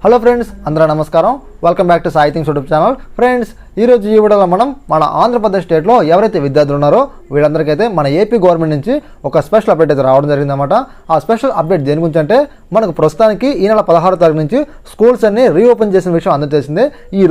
Hello friends, అందరూ నమస్కారం. Welcome back to Sai things YouTube channel. Friends, ఈరోజు ఈ వీడియోలో మనం మన ఆంధ్రప్రదేశ్ స్టేట్లో ఎవరైతే విద్యార్థులు ఉన్నారో వీళ్ళందరికైతే మన ఏపీ గవర్నమెంట్ నుంచి ఒక స్పెషల్ అప్డేట్ అయితే రావడం జరిగిందన్నమాట. ఆ స్పెషల్ అప్డేట్ దేని గురించి అంటే, మనకు ప్రస్తుతానికి ఈ నెల 16వ తారీఖు నుంచి స్కూల్స్ అన్ని రీఓపెన్ చేసిన విషయం అందరూ తెలిసిందే. ఈ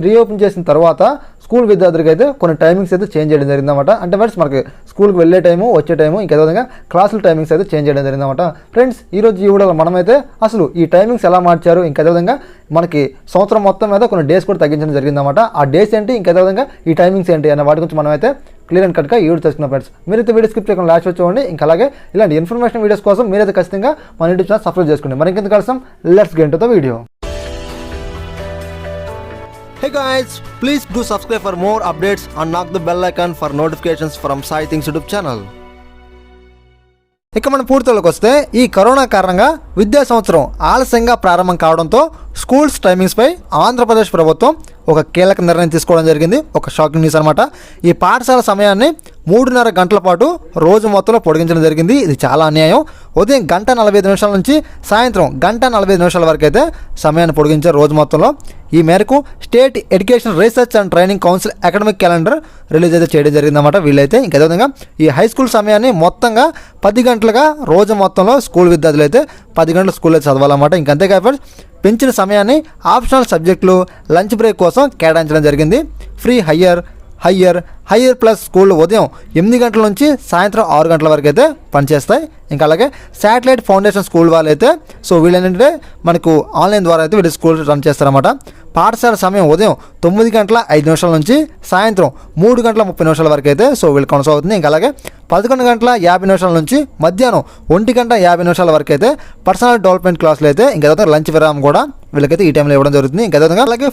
రీఓపెన్ చేసిన తర్వాత స్కూల్ విద్యార్థులకి అయితే కొన్ని టైమింగ్స్ అయితే చేంజ్ చేయడం జరిగిందన్నమాట. అంటే ఫ్రెండ్స్, మనకి స్కూల్కి వెళ్ళే టైము, వచ్చే టైము, ఇంకా విధంగా క్లాసుల టైమింగ్స్ అయితే చేంజ్ చేయడం జరిగిందన్నమాట. ఫ్రెండ్స్, ఈరోజు ఈ వీడియోలో మనమైతే అసలు ఈ టైమింగ్స్ ఎలా మార్చారు, ఇంకా విధంగా మనకి సంవత్సరం మొత్తం మీద కొన్ని డేస్ కూడా తగ్గించడం జరిగిందన్నమాట. ఆ డేస్ ఏంటి, ఇంకా విధంగా ఈ టైమింగ్స్ ఏంటి అనే వాటి గురించి మనమైతే క్లియర్ అండ్ కట్గా ఈ వీడియో తెలుసుకున్నాం. ఫ్రెండ్స్, మీరైతే వీడియో స్కిప్ చేయకుండా లాస్ట్ చూడండి. ఇంకా అలాగే ఇలాంటి ఇన్ఫర్మేషన్ వీడియోస్ కోసం మీరైతే ఖచ్చితంగా మన యూట్యూబ్ ఛానల్ సబ్స్క్రైబ్ చేసుకోండి. మరి ఇంకెందుకు కలిసాం, let's get into the video. Hey guys, please do subscribe for more updates and knock the bell icon for notifications from Sai Things YouTube channel. ఇక మన పూర్తిలోకి వస్తే, ఈ కరోనా కారణంగా విద్యా సంవత్సరం ఆలస్యంగా ప్రారంభం కావడంతో స్కూల్స్ టైమింగ్స్పై ఆంధ్రప్రదేశ్ ప్రభుత్వం ఒక కీలక నిర్ణయం తీసుకోవడం జరిగింది. ఒక షాకింగ్ న్యూస్ అనమాట. ఈ పాఠశాల సమయాన్ని 3.5 గంటల పాటు రోజు మొత్తంలో పొడిగించడం జరిగింది. ఇది చాలా అన్యాయం. ఉదయం 1:45 నుంచి సాయంత్రం 1:45 వరకు అయితే సమయాన్ని పొడిగించారు రోజు మొత్తంలో. ఈ మేరకు state education research and training council academic calendar release అయితే చేయడం జరిగిందన్నమాట. వీళ్ళైతే ఇంకా విధంగా ఈ హై స్కూల్ సమయాన్ని మొత్తంగా 10 గంటలుగా రోజు మొత్తంలో స్కూల్ విద్యార్థులు అయితే 10 గంటల స్కూల్లో చదవాలన్నమాట. ఇంకంతేకాదు ఫ్రెండ్స్, పెంచిన సమయాన్ని ఆప్షనల్ సబ్జెక్టులు, లంచ్ బ్రేక్ కోసం కేటాయించడం జరిగింది. ఫ్రీ హయ్యర్ ప్లస్ స్కూళ్ళు ఉదయం 8 గంటల నుంచి సాయంత్రం 6 గంటల వరకు అయితే పనిచేస్తాయి. ఇంకా అలాగే శాటిలైట్ ఫౌండేషన్ స్కూల్ వాళ్ళు అయితే వీళ్ళు ఏంటంటే మనకు ఆన్లైన్ ద్వారా అయితే వీళ్ళు స్కూల్ రన్ చేస్తారన్నమాట. పాఠశాల సమయం ఉదయం 9:05 నుంచి సాయంత్రం 3:30 వరకు అయితే వీళ్ళు కొనసాగుతుంది. ఇంకా అలాగే 11:50 నుంచి మధ్యాహ్నం 1:50 వరకు అయితే పర్సనల్ డెవలప్మెంట్ క్లాసులు అయితే ఇంకా లంచ్ విరామం కూడా వీళ్ళకైతే ఈ టైంలో ఇవ్వడం జరుగుతుంది. ఇంకా అలాగే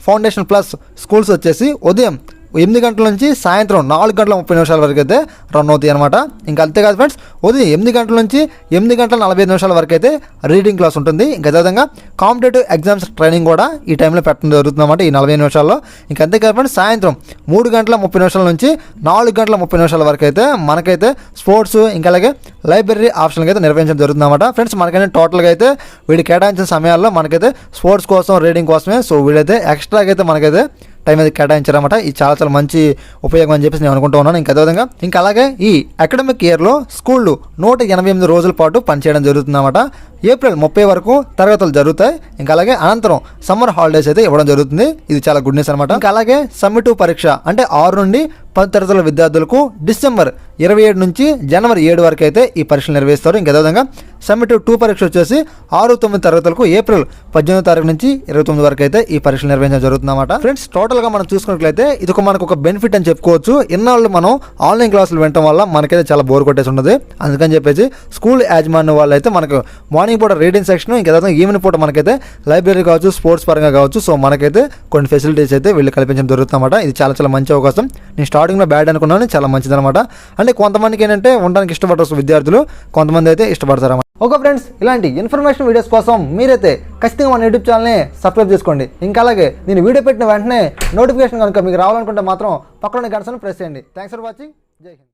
ఫౌండేషన్ ప్లస్ స్కూల్స్ వచ్చేసి ఉదయం 8 గంటల నుంచి సాయంత్రం 4:30 వరకు అయితే రన్ అవుతాయి అనమాట. ఇంకా అంతేకాదు ఫ్రెండ్స్, ఉదయం 8 గంటల నుంచి 8:45 వరకు అయితే రీడింగ్ క్లాస్ ఉంటుంది. ఇంకా అదేవిధంగా కాంపిటేటివ్ ఎగ్జామ్స్ ట్రైనింగ్ కూడా ఈ టైంలో పెట్టడం జరుగుతుంది అనమాట, ఈ 45 నిమిషాల్లో. ఇంకా అంతేకాదు ఫ్రెండ్స్, సాయంత్రం 3:30 నుంచి 4:30 వరకు అయితే మనకైతే స్పోర్ట్స్, ఇంకా అలాగే లైబ్రరీ ఆప్షన్కి అయితే నిర్వహించడం జరుగుతుంది అనమాట. ఫ్రెండ్స్, మనకైతే టోటల్గా అయితే వీళ్ళు కేటాయించిన సమయాల్లో మనకైతే స్పోర్ట్స్ కోసం, రీడింగ్ కోసమే వీళ్ళైతే ఎక్స్ట్రాగా అయితే మనకైతే టైం అయితే కేటాయించారన్నమాట. ఇది చాలా మంచి ఉపయోగం అని చెప్పేసి నేను అనుకుంటూ ఉన్నాను. ఇంకా అదేవిధంగా ఇంకా అలాగే ఈ అకాడమిక్ ఇయర్లో స్కూళ్ళు 188 రోజుల పాటు పనిచేయడం జరుగుతుందన్నమాట. ఏప్రిల్ 30 వరకు తరగతులు జరుగుతాయి. ఇంకా అలాగే అనంతరం సమ్మర్ హాలిడేస్ అయితే ఇవ్వడం జరుగుతుంది. ఇది చాలా గుడ్ న్యూస్ అనమాట. ఇంకా అలాగే సమ్మిటివ్ పరీక్ష అంటే 6 నుండి 10 తరగతుల విద్యార్థులకు డిసెంబర్ 27 నుంచి జనవరి 7 వరకు అయితే ఈ పరీక్షలు నిర్వహిస్తారు. ఇంకా అదేవిధంగా సమ్మిటివ్ 2 పరీక్ష వచ్చేసి 6-9 తరగతులకు ఏప్రిల్ 18వ తారీఖు నుంచి 29 వరకు అయితే ఈ పరీక్షలు నిర్వహించడం జరుగుతుందన్నమాట. ఫ్రెండ్స్, టోటల్గా మనం చూసుకున్నట్లయితే ఇది మనకు ఒక బెనిఫిట్ అని చెప్పుకోవచ్చు. ఇన్నాళ్ళు మనం ఆన్లైన్ క్లాసులు వినడం వల్ల మనకైతే చాలా బోర్ కొట్టేసి ఉండదు. అందుకని చెప్పేసి స్కూల్ యాజమాన్యం వాళ్ళు అయితే మనకు మార్నింగ్ పూట రీడింగ్ సెక్షన్, ఇంకా ఈవినింగ్ పూట మనకైతే లైబ్రరీ కావచ్చు, స్పోర్ట్స్ పరంగా కావచ్చు, మనకైతే కొన్ని ఫెసిలిటీస్ అయితే వీళ్ళు కల్పించడం జరుగుతుందన్నమాట. ఇది చాలా మంచి అవకాశం. నేను స్టార్టింగ్లో బ్యాడ్ అనుకున్నాను, చాలా మంచిది అనమాట. అంటే కొంతమందికి ఏంటంటే ఉండడానికి ఇష్టపడతారు విద్యార్థులు, కొంతమంది అయితే ఇష్టపడతారు అన్నమాట. ఓకే ఫ్రెండ్స్, ఇలాంటి ఇన్ఫర్మేషన్ వీడియోస్ కోసం మీరైతే ఖచ్చితంగా మన యూట్యూబ్ ఛానల్ని సబ్స్క్రైబ్ చేసుకోండి. ఇంకా అలాగే నేను వీడియో పెట్టిన వెంటనే నోటిఫికేషన్ కనుక మీకు రావాలనుకుంటే మాత్రం పక్కన గంటను ప్రెస్ చేయండి. Thanks for watching. జై హింద్.